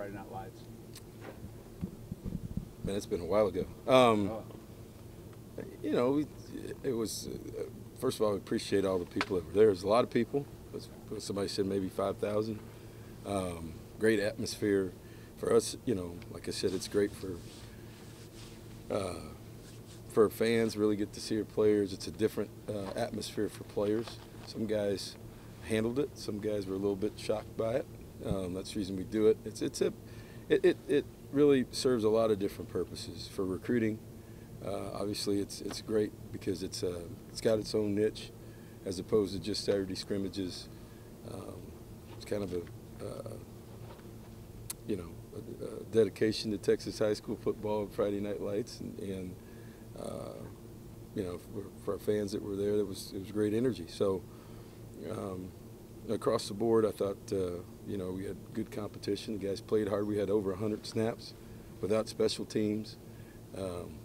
Friday Night Lights? Man, it's been a while ago. You know, it was, first of all, I appreciate all the people that were there. There's a lot of people. Somebody said maybe 5,000. Great atmosphere. For us, you know, like I said, it's great for fans, really get to see our players. It's a different atmosphere for players. Some guys handled it. Some guys were a little bit shocked by it. That's the reason we do it. It really serves a lot of different purposes for recruiting. Obviously, it's great because it's got its own niche, as opposed to just Saturday scrimmages. It's kind of a dedication to Texas high school football and Friday Night Lights, and you know, for our fans that were there, it was great energy. So across the board, I thought you know, we had good competition. The guys played hard. We had over 100 snaps without special teams,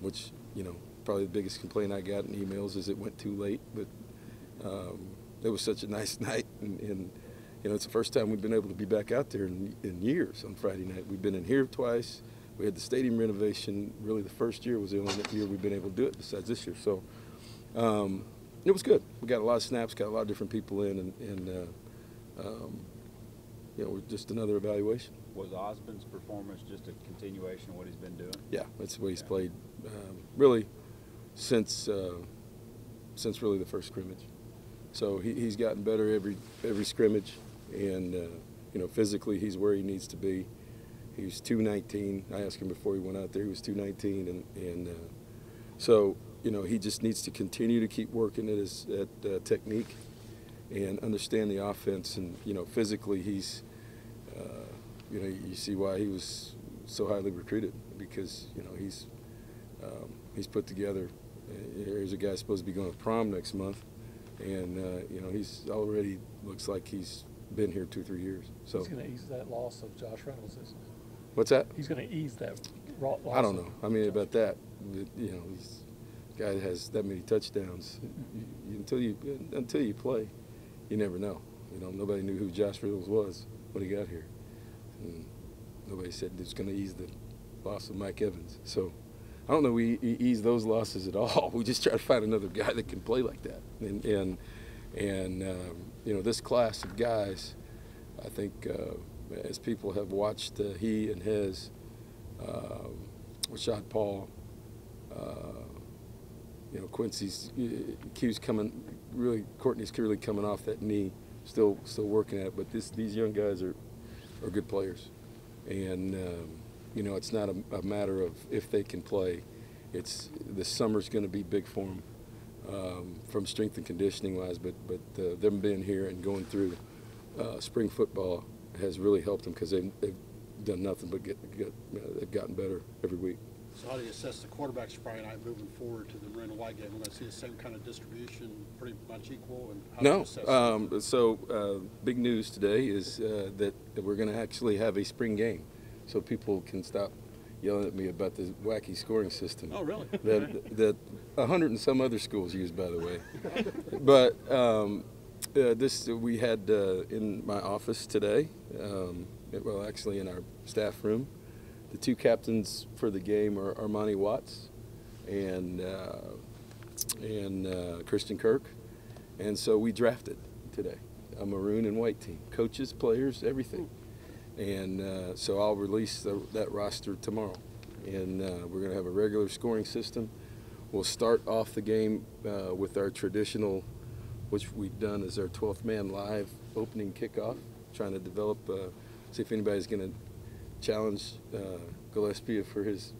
which, you know, probably the biggest complaint I got in emails is it went too late. But it was such a nice night, and you know, it's the first time we've been able to be back out there in years on Friday night. We've been in here twice. We had the stadium renovation. Really, the first year was the only year we've been able to do it besides this year. So it was good. We got a lot of snaps, got a lot of different people in, and you know, just another evaluation. Was Osmond's performance just a continuation of what he's been doing? Yeah, that's the way he's played really since really the first scrimmage. So he's gotten better every scrimmage, and you know, physically he's where he needs to be. He was 219. I asked him before he went out there. He was 219, and so you know, he just needs to continue to keep working at his technique and understand the offense. And you know, physically he's you know, you see why he was so highly recruited, because you know, he's put together. Here's a guy supposed to be going to prom next month, and you know, he's already looks like he's been here 2-3 years. So he's going to ease that loss of Josh Reynolds, isn't he? What's that? He's going to ease that loss. I don't know. I mean, about that, you know, this guy that has that many touchdowns. Until you play, you never know. You know, nobody knew who Josh Reynolds was when he got here, and nobody said it's going to ease the loss of Mike Evans. So I don't know we ease those losses at all. We just try to find another guy that can play like that. And you know, this class of guys, I think, as people have watched he and his, Rashad Paul, you know, Quincy's Q's coming, really, Courtney's clearly coming off that knee, still working at it. But these young guys are good players, and you know, it's not a matter of if they can play. It's the summer's going to be big for them, from strength and conditioning wise. But them being here and going through spring football has really helped them, because they've done nothing but they've gotten better every week. So how do you assess the quarterbacks Friday night moving forward to the Maroon and White game? Will I see the same kind of distribution, pretty much equal? And how do you assess No. So big news today is that we're going to actually have a spring game, so people can stop yelling at me about the wacky scoring system. Oh, really? That 100 and some other schools use, by the way. But this we had in my office today. Well, actually in our staff room. The two captains for the game are Armani Watts and Christian Kirk, and so we drafted today a maroon and white team, coaches, players, everything. And so I'll release that roster tomorrow, and we're going to have a regular scoring system. We'll start off the game with our traditional, which we've done as our 12th man live opening kickoff, trying to develop, see if anybody's going to challenge Gillespie for his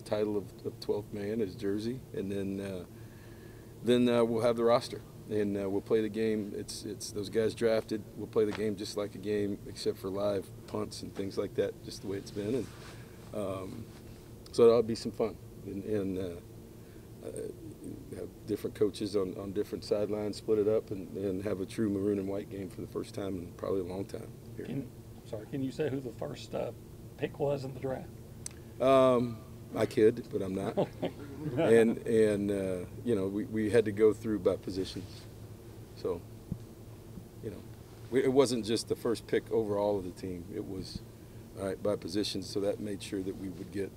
title of 12th man, his jersey, and then we'll have the roster, and we'll play the game. It's those guys drafted. We'll play the game just like a game, except for live punts and things like that, just the way it's been, and so that'll be some fun, and have different coaches on different sidelines, split it up, and have a true maroon and white game for the first time in probably a long time here. Can you say who the first pick was in the draft? I could, but I'm not. and you know, we had to go through by positions. So, you know, it wasn't just the first pick overall of the team. It was all right, by positions. So that made sure that we would get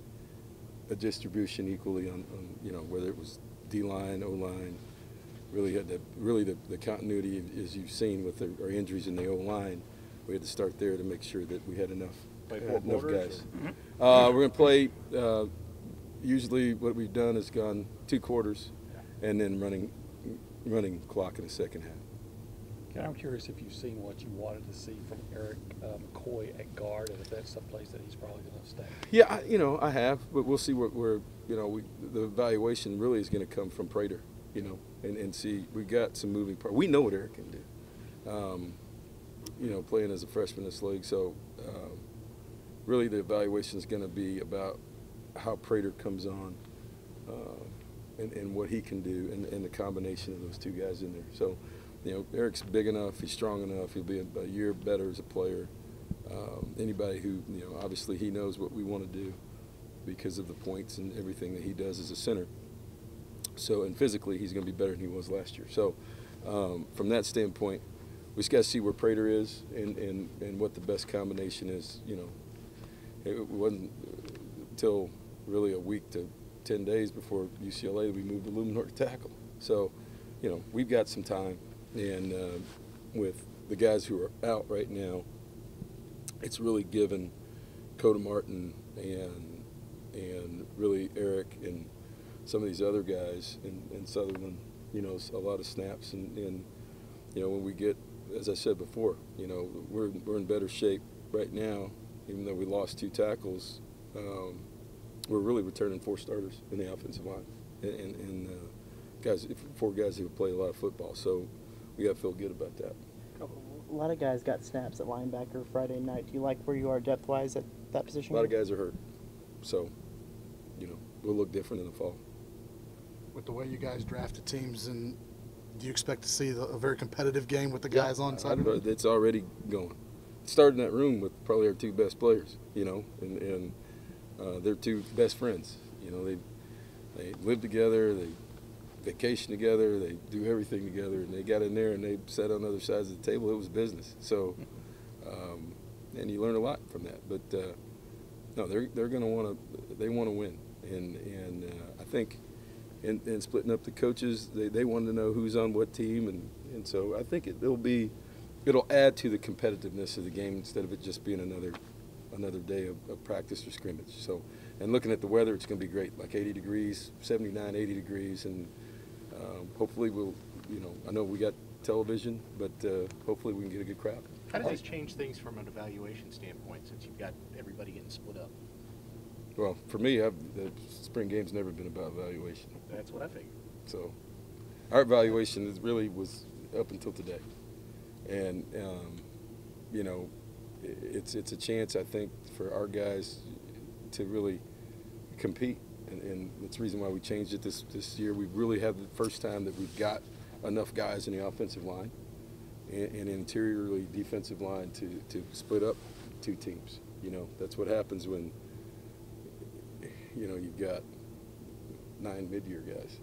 a distribution equally on you know, whether it was D-line, O-line. Really had the continuity, as you've seen with our injuries in the O-line. We had to start there to make sure that we had enough guys. We're going to play, usually what we've done is gone 2 quarters and then running clock in the second half. Ken, I'm curious if you've seen what you wanted to see from Eric McCoy at guard, and if that's someplace that he's probably going to stay. Yeah, you know, I have, but we'll see what you know, the evaluation really is going to come from Prater, you know, and see, we got some moving parts. We know what Eric can do, you know, playing as a freshman in this league. So really the evaluation is going to be about how Prater comes on and what he can do and the combination of those 2 guys in there. So, you know, Eric's big enough, he's strong enough, he'll be a year better as a player. Anybody who, you know, obviously he knows what we want to do because of the points and everything that he does as a center. So, and physically he's going to be better than he was last year. So from that standpoint, we just got to see where Prater is and what the best combination is. You know, it wasn't until really a week to 10 days before UCLA that we moved to Luminor to tackle. So, you know, we've got some time. And with the guys who are out right now, it's really given Coda Martin and really Eric and some of these other guys and Sumlin, you know, a lot of snaps. And you know, when we get, as I said before, you know, we're in better shape right now, even though we lost 2 tackles. We're really returning 4 starters in the offensive line and guys, 4 guys who play a lot of football. So we got to feel good about that. A lot of guys got snaps at linebacker Friday night. Do you like where you are depth-wise at that position? A lot of guys are hurt. So, you know, we'll look different in the fall. With the way you guys drafted teams, and do you expect to see a very competitive game with the guys on Saturday? It's already going. Started in that room with probably our 2 best players, you know, and they're 2 best friends. You know, they live together, they vacation together, they do everything together, and they got in there and they sat on other sides of the table. It was business. So, and you learn a lot from that. But no, they're going to want to win, and I think in splitting up the coaches, they want to know who's on what team, and so I think it'll add to the competitiveness of the game instead of it just being another day of practice or scrimmage. So, and looking at the weather, it's going to be great, like 80 degrees, 79, 80 degrees, and hopefully we'll, you know, I know we got television, but hopefully we can get a good crowd. How does this change things from an evaluation standpoint, since you've got everybody getting split up? Well, for me, the spring game's never been about evaluation. That's what I figured. So our evaluation really was up until today. And, you know, it's a chance, I think, for our guys to really compete. And that's the reason why we changed it this year. We really have the first time that we've got enough guys in the offensive line and interiorly defensive line to split up 2 teams. You know, that's what happens when, you know, you've got 9 mid-year guys.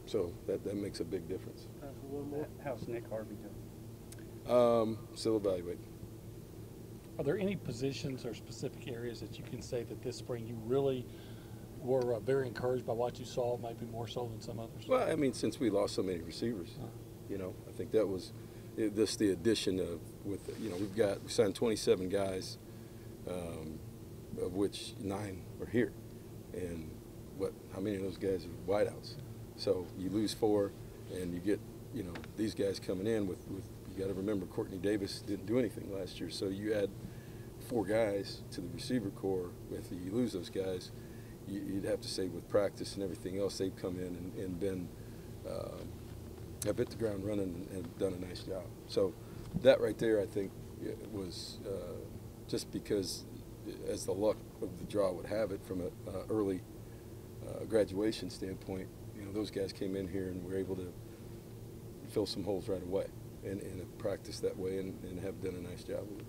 So that makes a big difference. How's Nick Harvey doing? Still evaluating. Are there any positions or specific areas that you can say that this spring you really were very encouraged by what you saw, maybe more so than some others? Well, I mean, since we lost so many receivers, you know, I think that was the addition of you know, we signed 27 guys, of which 9 are here, and how many of those guys are wideouts? So you lose 4, and you get, you know, these guys coming in with you got to remember Courtney Davis didn't do anything last year, so you add 4 guys to the receiver corps. If you lose those guys, you'd have to say with practice and everything else, they've come in and been have hit the ground running and done a nice job. So that right there, I think, was just because, as the luck of the draw would have it, from an early graduation standpoint, you know, those guys came in here and were able to fill some holes right away and have practiced that way and have done a nice job with it.